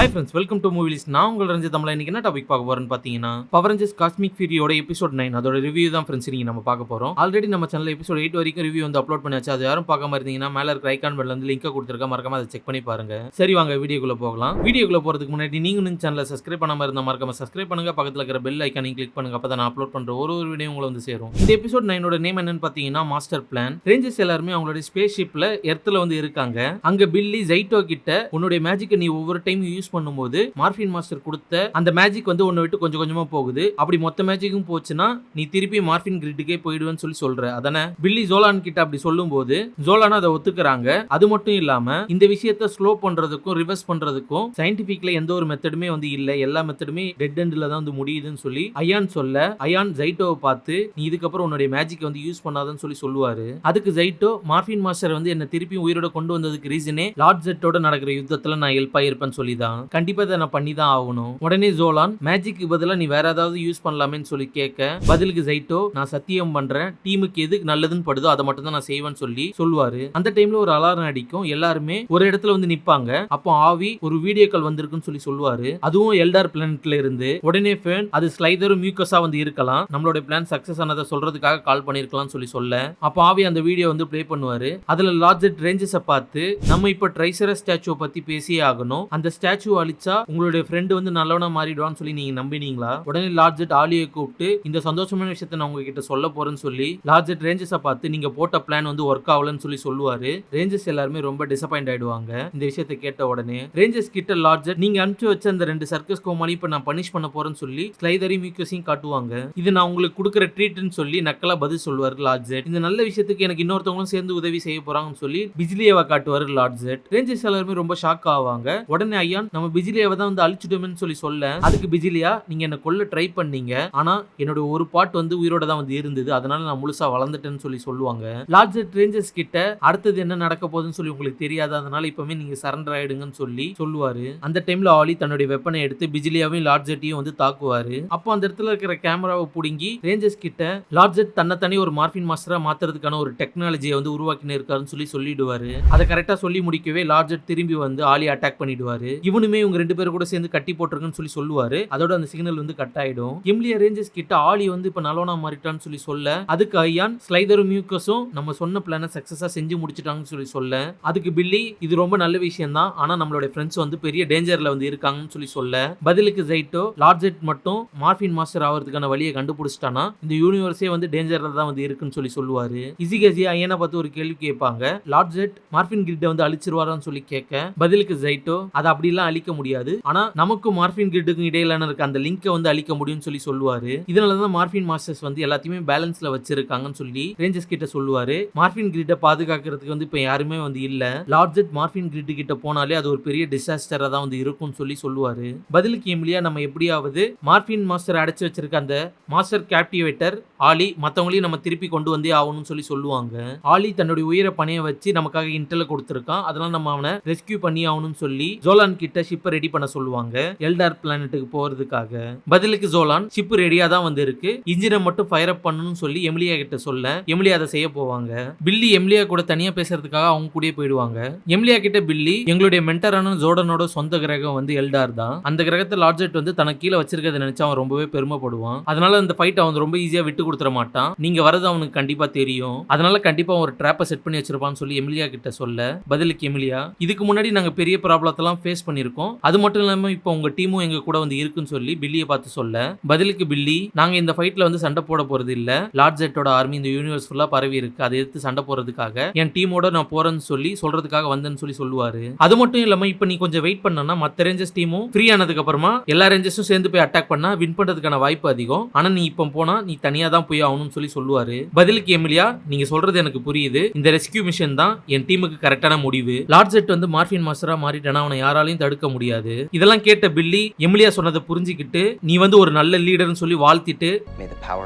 Hi friends, welcome to Movie List. நான் உங்கள் ரஞ்சித் தமிழா. இன்னைக்கு என்ன டாபிக் பார்க்க போறோம்னு பார்த்தீங்கன்னா பவர் ரேஞ்சர்ஸ் காஸ்மிக் ஃபியூரியோட எபிசோட் 9 அதோட ரிவ்யூ தான் ஃப்ரெண்ட்ஸ் நீங்க நம்ம பார்க்க போறோம். ஆல்ரெடி நம்ம சேனல்ல எபிசோட் 8 வரைக்கும் ரிவ்யூ வந்து அப்லோட் பண்ணியாச்சு. அது யாரும் பார்க்காம இருந்தீங்கன்னா மேல இருக்க ஐகான் பெல்ல வந்து லிங்க் கொடுத்திருக்கேன், மறக்காம அதை செக் பண்ணி பாருங்க. சரி வாங்க வீடியோக்குள்ள போகலாம். வீடியோக்குள்ள போறதுக்கு முன்னாடி நீங்க இந்த சேனலை சப்ஸ்கிரைப் பண்ணாம இருந்தா மறக்காம சப்ஸ்கிரைப் பண்ணுங்க, பக்கத்துல இருக்கிற பெல் ஐகானையும் கிளிக் பண்ணுங்க, அப்பதான் நான் அப்லோட் பண்ற ஒரு வீடியோ உங்களுக்கு வந்து சேரும். இந்த எபிசோட் 9 ஓட நேம் என்னன்னு பார்த்தீங்கன்னா மாஸ்டர் பிளான். ரேஞ்சர்ஸ் எல்லாரும் அவங்களோட ஸ்பேஸ் ஷிப்ல எர்த்ல வந்து இருக்காங்க. அங்க பில்லி ஜைட்டோ கிட்ட உன்னுடைய மேஜிக்கை நீ ஒவ்வொரு டைம் யூஸ் பண்ணும்போது மார்பின் மாஸ்டர் கொடுத்த அந்த மேஜிக் வந்து ஒன்னு விட்டு கொஞ்சம் கொஞ்சமா போகுது. அப்படி மொத்த மேஜிக்கும் போச்சுன்னா நீ திருப்பி மார்பின் கிரிட்டுக்கே போயிடுவேன்னு சொல்ற. அதானே பில்லி ஜோலான் கிட்ட அப்படி சொல்லும் போது ஜோலான் அதை ஒத்துக்கிறாங்க. அது மட்டும் இல்லாம இந்த விஷயத்தை ஸ்லோ பண்றதுக்கும் ரிவர்ஸ் பண்றதுக்கும் சயின்டிபிக்ல எந்த ஒரு மெத்தடுமே வந்து இல்ல, எல்லா மெத்தடுமே டெட் எண்ட்ல தான் வந்து முடியுதுன்னு சொல்லி அயான் சொல்ல, அயான் ஜைட்டோவை பார்த்து நீ இதுக்கப்புறம் உன்னுடைய மேஜிக் வந்து யூஸ் பண்ணாதன்னு சொல்லுவாரு. அதுக்கு ஜைட்டோ மார்பின் மாஸ்டர் வந்து என்ன திருப்பி உயிரோட கொண்டு வந்ததுக்கு ரீசனே லார்ட் ஜெட்டோட நடக்கிற யுத்தத்துல நான் ஹெல்ப் ஆயிருப்பேன்னு சொல்லிதான் கண்டிப்பா இதை நான் பண்ணி தான் ஆகணும். உடனே ஜோலான் மேஜிக்கு பதிலா நீ வேற ஏதாவது யூஸ் பண்ணலாமேன்னு சொல்லி கேட்க, பதிலுக்கு ஜைட்டோ நான் சத்தியம் பண்றேன், டீமுக்கு எது நல்லதுன்னு படுதோ அதை மட்டும் தான் நான் செய்வேன்னு சொல்லுவாரு. அந்த டைம்ல ஒரு அலாரம் அடிக்கும், எல்லாருமே ஒரு இடத்துல வந்து நிப்பாங்க. அப்போ ஆவி ஒரு வீடியோ கால் வந்திருக்குன்னு சொல்லுவாரு. அதுவும் எல்டார் பிளானட்ல இருந்து. உடனே ஃபேன் அது ஸ்லைதரும் மியூக்கஸா வந்து இருக்கலாம், நம்மளோட பிளான் சக்சஸ் ஆனதை சொல்றதுக்காக கால் பண்ணிருக்கலாம் சொல்ல, அப்போ ஆவி அந்த வீடியோ வந்து பிளே பண்ணுவாரு. அதுல லார்ஜெட் ரேஞ்சர்ஸை பார்த்து நம்ம இப்ப ட்ரைசரஸ் ஸ்டாச்சுவை பத்தி பேசியே ஆகணும், அந்த ஸ்டாச்சு அழிச்சா உங்களுடைய ஃப்ரெண்டு வந்து நல்லவனா மாறிடுவான்னு சொல்லி நீங்க நம்பினீங்களா? உடனே லார்ஜெட் ஆலியை கூப்பிட்டு இந்த சந்தோஷமான விஷயத்தை நான் உங்ககிட்ட சொல்ல போறேன்னு சொல்லி லார்ஜெட் ரேஞ்சர்ஸை பார்த்து நீங்க போட்ட பிளான் வந்து ஒர்க் ஆகலன்னு சொல்லுவாரு. ரேஞ்சர்ஸ் எல்லாருமே ரொம்ப டிசப்பாயிண்ட் ஆயிடுவாங்க இந்த விஷயத்தை கேட்ட உடனே. ரேஞ்சர்ஸ் கிட்ட லார்ஜெட் நீங்க அனுப்பிச்சு வச்ச அந்த 2 சர்க்கஸ் கோமாளி இப்ப நான் பனிஷ் பண்ண போறேன்னு சொல்லி ஸ்லைதரையும் மியூக்கஸையும் காட்டுவாங்க. இது நான் உங்களுக்கு கொடுக்குற ட்ரீட்னு சொல்லி நக்கலா பதில் சொல்லுவாரு லார்ஜெட். இந்த நல்ல விஷயத்துக்கு எனக்கு இன்னொருத்தவங்களும் சேர்ந்து உதவி செய்ய போறாங்கன்னு சொல்லி பிஜிலியாவை காட்டுவாரு லார்ஜெட். ரேஞ்சர்ஸ் எல்லாருமே ரொம்ப ஷாக் ஆவாங்க. உடனே ஐயான் நம்ம பிஜிலியாவை தான் வந்து அழிச்சிடுமே சொல்ல, அதுக்கு பிஜிலியா நீங்க என்ன கொல்ல ட்ரை பண்ணீங்க, ஆனா என்னோட ஒரு பார்ட் வந்து உயிரோட தான் வந்து இருந்தது, அதனால நான் முழுசா வளர்ந்துட்டேன்னு சொல்லுவாங்க. லார்ஜெட் ரேஞ்சர்ஸ் கிட்ட அடுத்தது என்ன நடக்க போகுதுன்னு சொல்லி உங்களுக்கு தெரியாது, அதனால இப்பவே நீங்க சரண்டர் ஆயிடுங்கன்னு சொல்லுவாரு. அந்த டைம்ல ஆலி தன்னுடைய வெப்பனை எடுத்து பிஜிலியாவையும் லார்ஜெட்டையும் வந்து தாக்குவாரு. அப்போ அந்த இடத்துல இருக்கிற கேமராவை புடுங்கி ரேஞ்சர்ஸ் கிட்ட லார்ஜெட் தன்னை ஒரு மார்பின் மாஸ்டரா மாத்துறதுக்கான ஒரு டெக்னாலஜியை வந்து உருவாக்கினு இருக்காருன்னு சொல்லிடுவாரு. அதை கரெக்டா சொல்லி முடிக்கவே லார்ஜெட் திரும்பி வந்து ஆலி அட்டாக் பண்ணிடுவாரு. இவனுமே இவங்க 2 பேரும் கூட சேர்ந்து கட்டி போட்டிருக்குன்னு சொல்லுவாரு. அதோட அந்த சிக்னல் வந்து கட் ஆயிடும். எம்லியா ரேஞ்சர்ஸ் கிட்ட ஆலி வந்து இப்ப நல்லவனா மாறிட்டான்னு சொல்ல, அதுக்கு ஐயான் ஸ்லைதரும் மியூக்கஸும் நம்ம சொன்ன பிளான சக்சஸா செஞ்சு முடிச்சிட்டாங்கன்னு சொல்ல, அதுக்கு பில்லி இது ரொம்ப நல்ல விஷயம் தான், ஆனா நம்மளோட ஃப்ரெண்ட்ஸ் வந்து பெரிய டேஞ்சர்ல வந்து இருக்காங்கன்னு சொல்ல, பதிலுக்கு ஜைட்டோ லார்ஜெட் மட்டும் மார்பின் மாஸ்டர் ஆகிறதுக்கான வழியை கண்டுபிடிச்சிட்டானா இந்த யூனிவர்ஸே வந்து டேஞ்சர்ல தான் வந்து இருக்குன்னு சொல்லுவாரு. இசிகஜி ஐயனை பார்த்து ஒரு கேள்வி கேட்பாங்க, லார்ஜெட் மார்பின் கிரிட்டை வந்து அழிச்சிருவாரான்னு சொல்லி கேட்க, பதிலுக்கு ஜைட்டோ அதை அப்படிலாம் அழிக்க முடியாது, ஆனா நமக்கும் மார்பின் கிரிட்டுக்கும் இடையிலான இருக்க அந்த லிங்கை வந்து அழிக்க முடியும்னு சொல்லுவாரு. இதனாலதான் மார்பின் மாஸ்டர்ஸ் வந்து எல்லாத்தையுமே பேலன்ஸ்ல வச்சிருக்காங்கன்னு சொல்லி ரேஞ்சர்ஸ் கிட்ட சொல்லுவாரு. மார்பின் கிரிட்டை பாதுகாக்கிறதுக்கு வந்து இப்ப யாருமே வந்து இல்ல, லார்ஜெட் மார்பின் கிரிட் கிட்ட போனாலே அது ஒரு பெரிய டிசாஸ்டரா தான் வந்து இருக்கும்னு சொல்லுவாரு. பதிலுக்கு எம்லியா நம்ம எப்படியாவது மார்பின் மாஸ்டர் அடைச்சு வச்சிருக்க அந்த மாஸ்டர் கேப்டிவேட்டர் ஆலி மத்தவங்களையும் நம்ம திருப்பி கொண்டு வந்தே ஆகணும்னு சொல்லுவாங்க. ஆலி தன்னுடைய உயிரை பணைய வச்சு நமக்காக இன்டெல் கொடுத்திருக்கான், அதனால நம்ம அவனை ரெஸ்கியூ பண்ணி ஆகணும்னு சொல்லி ஜோலான் கிட்ட ஷிப்பை ரெடி பண்ண சொல்லுவாங்க எல்டார் பிளானட்டுக்கு போறதுக்காக. பதிலுக்கு ஜோலான் ஷிப் ரெடியா தான் வந்து இருக்கு, இன்ஜினை மட்டும் ஃபயர் அப் பண்ணணும்னு சொல்லி எம்லியா கிட்ட சொல்ல, எம்லியா அதை செய்ய போவாங்க. பில்லி எம்லியா கூட தனியா பேசுறதுக்காக அவங்க கூடயே போயிடுவாங்க. எம்லியா கிட்ட பில்லி எங்களுடைய மென்டரான ஜோர்டனோட சொந்த கிரகம் வந்து எல்டார் தான், அந்த கிரகத்தை லார்ஜெட் வந்து தனக்கு கீழே வச்சிருக்கிறத நினைச்சு அவன் ரொம்பவே பெருமைப்படுவான், அதனால அந்த ஃபைட் அவன் ரொம்ப ஈஸியா விட்டு கொடுத்துட மாட்டான், நீங்க வரது அவனுக்கு கண்டிப்பா தெரியும், அதனால கண்டிப்பா ஒரு ட்ராப்பை செட் பண்ணி வச்சிருப்பான்னு சொல்லி எம்லியா கிட்ட சொல்ல, பதிலுக்கு எம்லியா இதுக்கு முன்னாடி நாங்க பெரிய ப்ராப்ளத்தெல்லாம் ஃபேஸ் பண்ணிருக்கோம், அது மட்டும் இல்லாம இப்போ உங்க டீமும் எங்க கூட வந்து இருக்குன்னு சொல்லி பில்லியை பார்த்து சொல்ல, பதிலுக்கு பில்லி நாங்க இந்த ஃபைட்ல வந்து சண்டை போட போறது இல்ல, லார்ஜெட்டோட ஆர்மி இந்த யூனிவர்ஸ் ஃபுல்லா பரவி இருக்கு, அதை எடுத்து சண்டை போறதுக்காக என் டீமோட நான் போறேன்னு சொல்றதுக்காக வந்தேன்னு சொல்லுவாரு. அது மட்டும் இல்லாம இப்ப நீ கொஞ்சம் வெயிட் பண்ணனா மத்த ரேஞ்சர்ஸ் டீமும் ஃப்ரீ ஆனதுக்கு அப்புறமா எல்லா ரேஞ்சர்ஸும் சேர்ந்து போய் அட்டாக் பண்ணா வின் பண்றதுக்கான வாய்ப்பு அதிகம், ஆனா நீ இப்ப போனா நீ தனியா தான் போய் ஆகணும்னு சொல்லுவாரு. பதிலுக்கு எமிலியா நீங்க சொல்றது எனக்கு புரியுது, இந்த ரெஸ்கியூ மிஷன் தான் என் டீமுக்கு கரெக்டான முடிவு, லார்ஜெட் வந்து மார்பின் மாஸ்டரா மாறிட்டானா அவனை யாராலையும் தடுக்க முடியாது. இதெல்லாம் கேட்ட பில்லி எமிலியா சொன்னதை புரிஞ்சுக்கிட்டு நீ வந்து ஒரு நல்ல லீடர்னு சொல்லி வாழ்த்திட்டு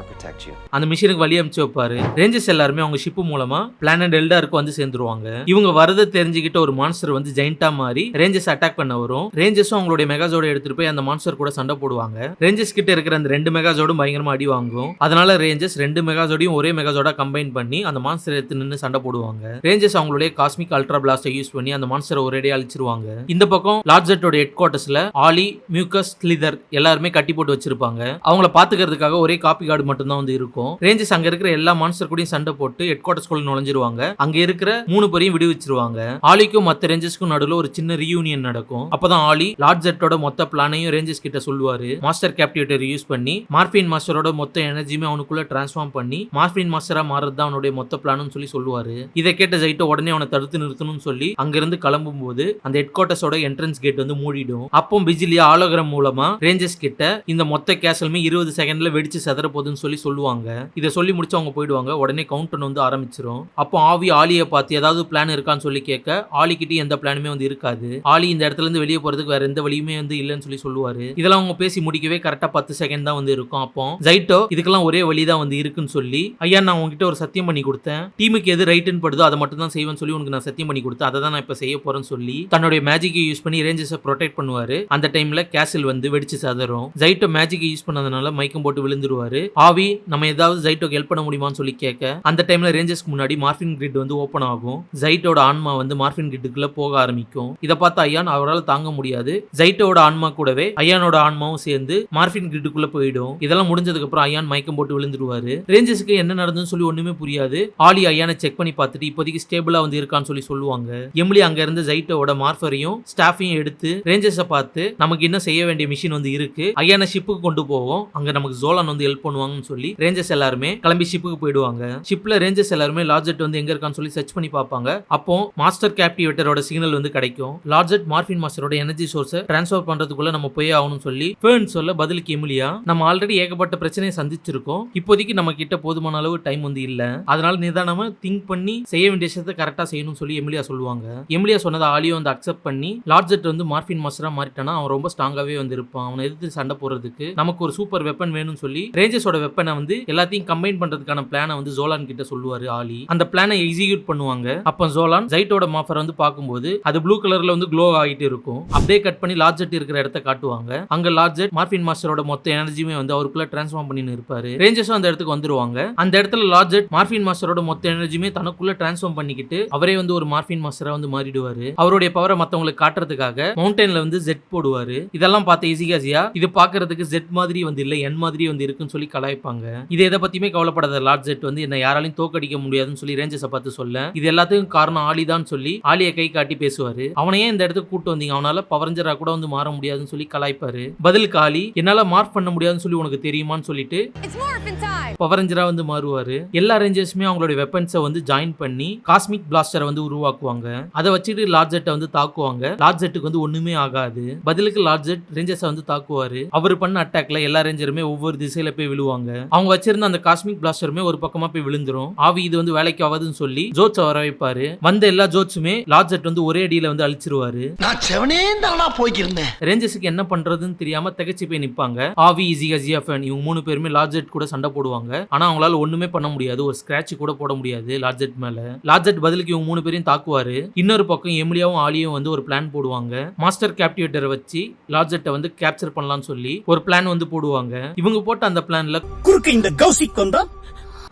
அந்த மிஷனுக்கு வழி அனுப்பிச்சு வைப்பாரு. ரேஞ்சர்ஸ் எல்லாருமே அவங்க ஷிப் மூலமா பிளானட் எல்டாருக்கு வந்து சேர்ந்துருவாங்க. இவங்க வரதை தெரிஞ்சுக்கிட்ட ஒரு மான்ஸ்டர் வந்து ஜெயிண்டா மாறி ரேஞ்சர்ஸ் அட்டாக் பண்ண வரும். ரேஞ்சர்ஸும் அவங்களுடைய மெகாஜோட எடுத்துட்டு போய் அந்த மான்ஸ்டர் கூட சண்டை போடுவாங்க. ரேஞ்சர்ஸ் கிட்ட இருக்கிற அந்த 2 மெகாஜோடும் பயங்கரமா அடி வாங்கும். அதனால ரேஞ்சர்ஸ் 2 மெகாஜோடையும் ஒரே மெகாஜோட கம்பைன் பண்ணி அந்த மான்ஸ்டர் எடுத்து நின்று சண்டை போடுவாங்க. ரேஞ்சர்ஸ் அவங்களுடைய காஸ்மிக் அல்ட்ரா பிளாஸ்டை யூஸ் பண்ணி அந்த மான்ஸ்டரை ஒரேடியா அழிச்சிருவாங்க. இந்த பக்கம் லார்ஜ் லார்ஜெட்டோட ஹெட் குவார்டர்ஸ்ல ஆலி, மியூக்கஸ், ஸ்லிதர் எல்லாருமே கட்டி போட்டு வச்சிருப்பாங்க. அவங்கள பாத்துக்கிறதுக்காக ஒரே காப்பி கார்டு மட்டும் தான் வந்து இருக்கும். ரேஞ்சர்ஸ் அங்க இருக்கிற எல்லா மான்ஸ்டர் கூடயும் சண்டை போட்டு ஹெட் குவார்டர்ஸ்குள்ள நுழைஞ்சிருவாங்க. அங்க இருக்கிற 3 பேரையும் விடுவிச்சிருவாங்க. ஆலிக்கும் மத்த ரேஞ்சர்ஸ்க்கும் நடுவுல ஒரு சின்ன ரீயூனியன் நடக்கும். அப்பதான் ஆலி லார்ஜெட்டோட மொத்த பிளானையும் ரேஞ்சர்ஸ் கிட்ட சொல்லுவாரு. மாஸ்டர் கேப்டிவேட்டர் யூஸ் பண்ணி மார்பின் மாஸ்டரோட மொத்த எனர்ஜியுமே அவனுக்குள்ள டிரான்ஸ்ஃபார்ம் பண்ணி மார்பின் மாஸ்டரா மாறது தான் அவனுடைய மொத்த பிளான்னு சொல்லி சொல்லுவாரு. இதை கேட்ட ஜைட்டோ உடனே அவனை தடுத்து நிறுத்தணும்னு சொல்லி அங்கிருந்து கிளம்பும் போது அந்த ஹெட் குவார்டர்ஸோட என்ட்ரன்ஸ் கேட் வந்து மூடிடும். அப்போ பிஜிலியா ஆலோகிராம் மூலமா ரேஞ்சர்ஸ் கிட்ட இந்த மொத்த கேசலுமே 20 செகண்ட்ல வெடிச்சு செதற போகுதுன்னு சொல்லி சொல்லுவாங்க. இதை சொல்லி முடிச்சு அவங்க போயிடுவாங்க. உடனே கவுண்டர் வந்து ஆரம்பிச்சிரும். அப்போ ஆவி ஆலியை பார்த்து ஏதாவது பிளான் இருக்கான்னு சொல்லி கேட்க ஆலி கிட்ட எந்த பிளானுமே வந்து இருக்காது. ஆலி இந்த இடத்துல இருந்து வெளியே போறதுக்கு வேற எந்த வழியுமே வந்து இல்லைன்னு சொல்லி சொல்லுவாரு. இதெல்லாம் அவங்க பேசி முடிக்கவே கரெக்டா 10 செகண்ட் தான் வந்து இருக்கும். அப்போ ஜைட்டோ இதுக்கெல்லாம் ஒரே வழிதான் வந்து இருக்குன்னு சொல்லி, ஐயா நான் உங்ககிட்ட ஒரு சத்தியம் பண்ணி கொடுத்தேன், டீமுக்கு எது ரைட்னு படுதோ அதை மட்டும் தான் செய்வேன்னு சொல்லி உனக்கு நான் சத்தியம் பண்ணி கொடுத்தேன், அதை தான் நான் இப்ப செய்ய போறேன்னு சொல்லி தன்னுடைய மேஜிக்கை யூஸ் பண்ணி ரேஞ்சர்ஸை ப்ரொடெக்ட் பண்ணுவாரு. அந்த டைம்ல கேசில் வந்து வெடிச்சு சதறும். ஜைட்டோ மேஜிக்கை யூஸ் பண்ணதுனால மயக்கம் போட்டு விழுந்துருவாரு. ஆவி நம்ம ஏதாவது ஜைட்டோக்கு ஹெல்ப் பண்ண முடியுமான்னு சொல்லி கேட்க அந்த டைம்ல ரேஞ்சர்ஸ்க்கு முன்னாடி மார்பின் கிரிட் வந்து ஓபன் ஆகும். ஜைட்டோட ஆன்மா வந்து மார்பின் கிரிட்டுக்குள்ள போக ஆரம்பிக்கும். இதை பார்த்து ஐயான் அவரால் தாங்க முடியாது. ஜைட்டோட ஆன்மா கூடவே ஐயானோட ஆன்மாவும் சேர்ந்து மார்பின் கிரிட்டுக்குள்ள போயிடும். இதெல்லாம் முடிஞ்சதுக்கு அப்புறம் ஐயான் மயக்கம் போட்டு விழுந்துருவாரு. ரேஞ்சர்ஸ்க்கு என்ன நடந்துன்னு சொல்லி ஒண்ணுமே புரியாது. ஆலி ஐயானை செக் பண்ணி பார்த்துட்டு இப்போதைக்கு ஸ்டேபிளா வந்து இருக்கான்னு சொல்லி சொல்லுவாங்க. எம்லி அங்க இருந்து ஜைட்டோட மார்ஃபரையும் ஸ்டாஃபையும் எடுத்து ரேஞ்சர்ஸை பார்த்து நமக்கு இன்னும் செய்ய வேண்டிய மிஷின் வந்து இருக்கு, ஐயான ஷிப்புக்கு கொண்டு போவோம், அங்க நமக்கு ஜோலான் வந்து ஹெல்ப் பண்ணுவாங்கன்னு சொல்லி ரேஞ்சர்ஸ் எல்லாருமே கிளம்பி ஷிப்புக்கு போயிடுவாங்க. ஷிப்ல ரேஞ்சர்ஸ் எல்லாருமே லார்ஜெட் வந்து எங்க இருக்கான்னு சொல்லி சர்ச் பண்ணி பார்ப்பாங்க. அப்போ மாஸ்டர் கேப்டிவேட்டரோட சிக்னல் வந்து கிடைக்கும். லார்ஜெட் மார்பின் மாஸ்டரோட எனர்ஜி சோர்ஸை டிரான்ஸ்ஃபர் பண்றதுக்குள்ள நம்ம போய் ஆகணும்னு சொல்லி ஃபேர்ன் சொல்ல பதிலுக்கு எமிலியா, நம்ம ஆல்ரெடி ஏகப்பட்ட பிரச்சனையை சந்திச்சிருக்கோம், இப்போதைக்கு நம்ம கிட்ட போதுமான அளவு டைம் வந்து இல்ல, அதனால நிதானமா திங்க் பண்ணி செய்ய வேண்டிய விஷயத்தை கரெக்டா செய்யணும்னு சொல்லி எமிலியா சொல்லுவாங்க. எமிலியா சொன்னதை ஆலியோ வந்து அக்செப்ட் பண்ணி லார்ஜெட் வந்து மார்பின் மாஸ்டரா மாறிட்டானா அவன் ரொம்ப ஸ்ட்ராங்காவே வந்து இருப்பான், அவனை எதிர்த்து சண்டை போடுறதுக்கு நமக்கு ஒரு சூப்பர் வெப்பன் வேணும்னு சொல்லி ரேஞ்சர்ஸோட வெப்பனை வந்து எல்லாத்தையும் கம்பைன் பண்றதுக்கான பிளானை வந்து ஜோலான் கிட்ட சொல்லுவாரு ஆலி. அந்த பிளானை எக்ஸிக்யூட் பண்ணுவாங்க. அப்ப ஜோலான் ஜைட்டோட மாஃபர் வந்து பார்க்கும்போது அது ப்ளூ கலர்ல வந்து க்ளோ ஆகிட்டு இருக்கும். அப்படியே கட் பண்ணி லார்ஜெட் இருக்கிற இடத்த காட்டுவாங்க. அங்க லார்ஜெட் மார்பின் மாஸ்டரோட மொத்த எனர்ஜியுமே வந்து அவருக்குள்ள டிரான்ஸ்ஃபார்ம் பண்ணி இருப்பாரு. ரேஞ்சர்ஸும் அந்த இடத்துக்கு வந்துருவாங்க. அந்த இடத்துல லார்ஜெட் மார்பின் மாஸ்டரோட மொத்த எனர்ஜியுமே தனக்குள்ள டிரான்ஸ்ஃபார்ம் பண்ணிக்கிட்டு அவரே வந்து ஒரு மார்பின் மாஸ்டரா வந்து மாறிடுவாரு. அவருடைய பவரை மத்தவங்களுக்கு காட்டுறதுக்காக மவுண்டன்ல வந்து ஜெட் போடுவாரு. இதெல்லாம் பார்த்த ஈஸியா இது பாக்குறதுக்கு ஜெட் மாதிரி வந்து இல்ல என் மாதிரி வந்து இருக்குன்னு சொல்லி கலாய்ப்பாங்க. இது எதை பத்தியுமே கவலைப்படாத லார்ஜெட் வந்து என்ன யாராலையும் தோக்கடிக்க முடியாதுன்னு சொல்லி ரேஞ்சர்ஸை பார்த்து சொல்ல, இது எல்லாத்துக்கும் காரணம் ஆலிதான் சொல்லி ஆலியை கை காட்டி பேசுவாரு. அவனையே இந்த இடத்துக்கு கூட்டு வந்தீங்க, அவனால பவரஞ்சரா கூட வந்து மாற முடியாதுன்னு சொல்லி கலாய்ப்பாரு. பதிலுக்கு ஆலி, என்னால மார்க் பண்ண முடியாதுன்னு சொல்லி உனக்கு தெரியுமான்னு சொல்லிட்டு பவரஞ்சரா வந்து மாறுவாரு. எல்லா ரேஞ்சர்ஸுமே அவங்களுடைய வெப்பன்ஸை வந்து ஜாயின் பண்ணி காஸ்மிக் பிளாஸ்டரை வந்து உருவாக்குவாங்க. அதை வச்சுட்டு லார்ஜெட்டை வந்து தாக்குவாங்க. லார்ஜெட்டுக்கு வந்து ஒண்ணுமே ஆகாது. பதிலுக்கு லார்ஜெட் ரேஞ்சர்ஸை வந்து தாக்குவாரு. அவர் பண்ண அட்டாக்ல எல்லா ரேஞ்சருமே ஒவ்வொரு திசையில போய் விழுவாங்க. அவங்க வச்சிருந்த அந்த காஸ்மிக் பிளாஸ்டருமே ஒரு பக்கமா போய் விழுந்துரும். ஆவி இது வந்து வேலைக்கு ஆகாதுன்னு சொல்லி ஜோட்ஸை வர வைப்பாரு. வந்த எல்லா ஜோட்ஸுமே லார்ஜெட் வந்து ஒரே அடியில வந்து அழிச்சிருவாரு. ரேஞ்சர்ஸுக்கு என்ன பண்றதுன்னு தெரியாம திகைச்சு போய் நிப்பாங்க. ஆவி, ஜியாஃபன் இவங்க 3 பேருமே லார்ஜெட் கூட சண்டை போடுவாங்க. ஆனா அவங்களால ஒண்ணுமே பண்ண முடியாது. ஒரு ஸ்கிராட்ச் கூட போட முடியாது லார்ஜெட் மேல. லார்ஜெட் பதிலுக்கு இவங்க 3 பேரையும் தாக்குவாரு. இன்னொரு பக்கம் எமிலியாவும் ஆலியும் வந்து ஒரு பிளான் போடுவாங்க. மாஸ்டர் கேப்டிவேட்டரை வச்சு லார்ஜெட்டை வந்து கேப்சர் பண்ணலாம்னு சொல்லி ஒரு பிளான் வந்து போடுவாங்க. இவங்க போட்ட அந்த பிளான்ல குறுக்க இந்த கௌசிக் வந்தா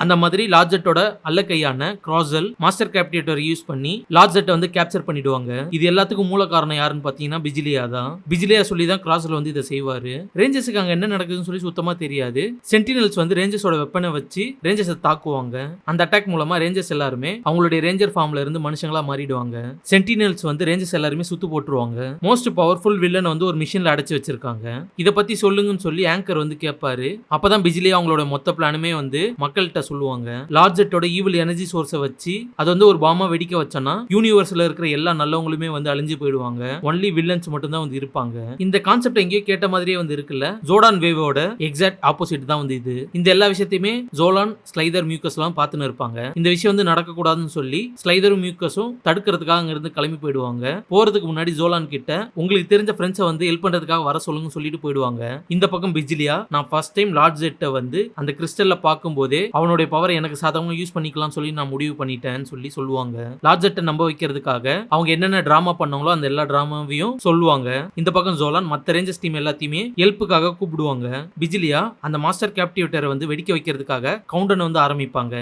அந்த மாதிரி லார்ஜெட்டோட அல்லக்கையான கிராசல் மாஸ்டர் கேப்டிவேட்டர் யூஸ் பண்ணி லார்ஜெட்டை வந்து கேப்சர் பண்ணிடுவாங்க. இது எல்லாத்துக்கும் மூல காரணம் யாருன்னு பாத்தீங்கன்னா பிஜிலியா தான். பிஜிலியா சொல்லி தான் கிராசல் வந்து இதை செய்வாரு. ரேஞ்சர்ஸுக்கு அங்க என்ன நடக்குதுன்னு சொல்லி சுத்தமா தெரியாது. சென்டினல்ஸ் வந்து ரேஞ்சர்ஸோட வெப்பனை வச்சு ரேஞ்சர்ஸை தாக்குவாங்க. அந்த அட்டாக் மூலமா ரேஞ்சர்ஸ் எல்லாருமே அவங்களுடைய ரேஞ்சர் ஃபார்ம்ல இருந்து மனுஷங்களா மாறிடுவாங்க. சென்டினல்ஸ் வந்து ரேஞ்சர்ஸ் எல்லாருமே சுத்து போட்டுருவாங்க. மோஸ்ட் பவர்ஃபுல் வில்லன் வந்து ஒரு மிஷின்ல அடைச்சு வச்சிருக்காங்க. இதை பத்தி சொல்லுங்கன்னு சொல்லி ஆங்கர் வந்து கேட்பாரு. அப்பதான் பிஜிலியா அவங்களோட மொத்த பிளானுமே வந்து மக்கள்கிட்ட சொல்லுவாங்க. லார்ஜெட்டோட ஈவில் எனர்ஜி சோர்ஸை வச்சு அது வந்து ஒரு பாமா வெடிக்க வச்சோன்னா யூனிவர்ஸ்ல இருக்கிற எல்லா நல்லவங்களுமே வந்து அழிஞ்சு போயிடுவாங்க. ஒன்லி வில்லன்ஸ் மட்டும் தான் வந்து இருப்பாங்க. இந்த கான்செப்ட் எங்கேயோ கேட்ட மாதிரியே வந்து இருக்குல்ல. ஜோர்டான் வேவோட எக்ஸாக்ட் ஆப்போசிட் தான் வந்து இது. இந்த எல்லா விஷயத்தையுமே ஜோலான், ஸ்லைதர், மியூக்கஸ் எல்லாம் பார்த்துன்னு இருப்பாங்க. இந்த விஷயம் வந்து நடக்க கூடாதுன்னு சொல்லி ஸ்லைதரும் மியூக்கஸும் தடுக்கிறதுக்காக அங்க இருந்து கிளம்பி போயிடுவாங்க. போறதுக்கு முன்னாடி ஜோலான் கிட்ட உங்களுக்கு தெரிஞ்ச ஃப்ரெண்ட்ஸை வந்து ஹெல்ப் பண்றதுக்காக வர சொல்லுங்க சொல்லிட்டு போயிடுவாங்க. இந்த பக்கம் பிஜிலியா, நான் ஃபர்ஸ்ட் டைம் லார்ஜெட்டை வந்து அந்த கிறிஸ்டல்ல பார்க்கும் போதே அவனுடைய பவர் எனக்கு சாதகமா யூஸ் பண்ணிக்கலாம் சொல்லி நான் முடிவு பண்ணிட்டேன்னு சொல்லி சொல்லுவாங்க. லார்ஜெட்டை நம்ப வைக்கிறதுக்காக அவங்க என்னென்ன டிராமா பண்ணாங்களோ அந்த எல்லா டிராமாவையும் சொல்லுவாங்க. இந்த பக்கம் ஜோலான் மத்த ரேஞ்சர்ஸ் டீம் எல்லாத்தையுமே ஹெல்ப்புக்காக கூப்பிடுவாங்க. பிஜிலியா அந்த மாஸ்டர் கேப்டிவேட்டரை வந்து வெடிக்க வைக்கிறதுக்காக கவுண்டனை வந்து ஆரம்பிப்பாங்க.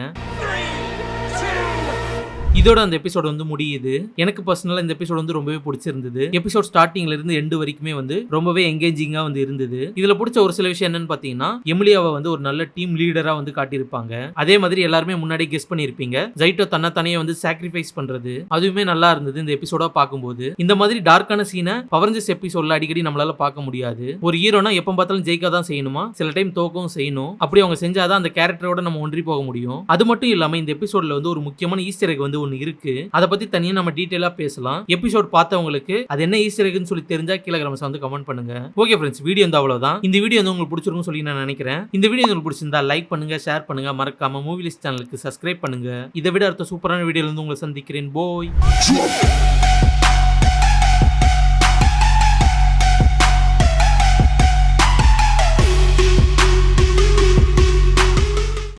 இதோட அந்த எபிசோட் வந்து முடியுது. எனக்கு பர்சனலா இந்த எபிசோட் வந்து ரொம்பவே பிடிச்சிருந்தது. எபிசோட் ஸ்டார்டிங்ல இருந்து எண்டு வரைக்குமே வந்து ரொம்பவே எங்கேஜிங்கா வந்து இருந்தது. இதுல பிடிச்ச ஒரு சில விஷயம் என்னன்னு பாத்தீங்கன்னா, எமிலியாவை வந்து ஒரு நல்ல டீம் லீடரா வந்து காட்டியிருப்பாங்க. அதே மாதிரி எல்லாருமே முன்னாடி கெஸ் பண்ணிருப்பீங்க, ஜைட்டோ தன்னைத்தானே வந்து சாக்ரிஃபைஸ் பண்றது அதுவுமே நல்லா இருந்தது இந்த எபிசோட பார்க்கும்போது. இந்த மாதிரி டார்க்கான சீனை பவர் ரேஞ்சர்ஸ் எபிசோட்ல அடிக்கடி நம்மளால பார்க்க முடியாது. ஒரு ஹீரோனா எப்ப பார்த்தாலும் ஜெயிக்க தான் செய்யணுமா, சில டைம் தோக்கவும் செய்யணும். அப்படி அவங்க செஞ்சாதான் அந்த கேரக்டரோட நம்ம ஒன்றி போக முடியும். அது மட்டும் இல்லாம இந்த எபிசோட்ல வந்து ஒரு முக்கியமான ஈஸ்டர் எக் வந்து ஒன்னு இருக்கு. அதை பத்தி தனியா நம்ம டீடைலா பேசலாம். எபிசோட் பார்த்தவங்களுக்கு அது என்ன ஈஸ்டர் எக்னு சொல்லி தெரிஞ்சா கீழே கமெண்ட்ஸ் வந்து கமெண்ட் பண்ணுங்க. ஓகே ஃப்ரெண்ட்ஸ், வீடியோ வந்து அவ்வளவுதான். இந்த வீடியோ வந்து உங்களுக்கு பிடிச்சிருக்கும்னு சொல்லி நான் நினைக்கிறேன். இந்த வீடியோ உங்களுக்கு பிடிச்சிருந்தா லைக் பண்ணுங்க, ஷேர் பண்ணுங்க, மறக்காம மூவி லிஸ்ட் சேனலுக்கு சப்ஸ்கிரைப் பண்ணுங்க. இதை விட அடுத்த சூப்பரான வீடியோல இருந்து உங்களை சந்திக்கிறேன். போய்